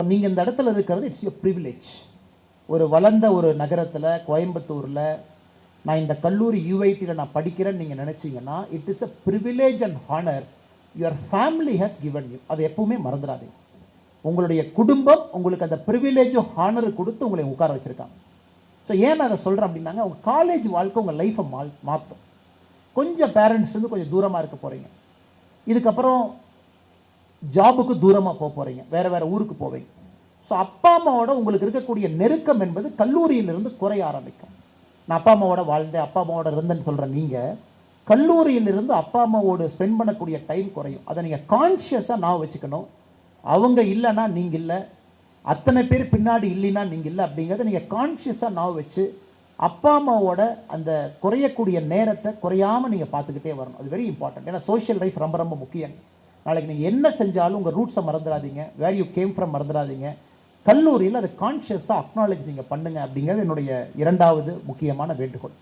நீங்கள் இந்த இடத்துல இருக்கிறது இட்ஸ் யூ ப்ரிவிலேஜ். ஒரு வளர்ந்த ஒரு நகரத்தில், கோயம்புத்தூரில் நான் இந்த கல்லூரி யூஐடியில் நான் படிக்கிறேன்னு நீங்கள் நினச்சிங்கன்னா, it is a privilege and honour your family has given you. அதை எப்பவுமே மறந்துடாதீங்க. உங்களுடைய குடும்பம் உங்களுக்கு அந்த ப்ரிவிலேஜும் ஹானரு கொடுத்து உங்களை உட்கார வச்சுருக்காங்க. ஸோ ஏன் நான் அதை சொல்கிறேன் அப்படின்னாங்க, உங்கள் காலேஜ் வாழ்க்கை உங்கள் லைஃப்பை மாற்றும். கொஞ்சம் பேரண்ட்ஸ் வந்து கொஞ்சம் தூரமாக இருக்க போகிறீங்க. இதுக்கப்புறம் ஜாபுக்கு தூரமாக போக போகிறீங்க, வேறு வேறு ஊருக்கு போவீங்க. ஸோ அப்பா அம்மாவோட உங்களுக்கு இருக்கக்கூடிய நெருக்கம் என்பது கல்லூரியிலிருந்து குறைய ஆரம்பிக்கும். நான் அப்பா அம்மாவோட வாழ்ந்தேன், அப்பா அம்மாவோட இருந்தேன்னு சொல்கிறேன். நீங்கள் கல்லூரியிலிருந்து அப்பா அம்மாவோடு ஸ்பெண்ட் பண்ணக்கூடிய டைம் குறையும். அதை நீங்கள் கான்ஷியஸாக நான் வச்சுக்கணும். அவங்க இல்லைன்னா நீங்கள் இல்லை, அத்தனை பேர் பின்னாடி இல்லைன்னா நீங்கள் இல்லை அப்படிங்கிறத நீங்கள் கான்ஷியஸாக நான் வச்சு அப்பா அம்மாவோட அந்த குறையக்கூடிய நேரத்தை குறையாமல் நீங்கள் பார்த்துக்கிட்டே வரணும். அது வெரி இம்பார்ட்டன்ட். ஏன்னா சோஷியல் லைஃப் ரொம்ப ரொம்ப முக்கியம். நாளைக்கு நீங்கள் என்ன செஞ்சாலும் உங்கள் ரூட்ஸை மறந்துடாதீங்க, வேர் யூ கேம் ஃப்ரம் மறந்துடாதீங்க. கல்லூரியில் அதை கான்ஷியஸாக அக்னாலேஜ் நீங்கள் பண்ணுங்க அப்படிங்கிறது என்னுடைய இரண்டாவது முக்கியமான வேண்டுகோள்.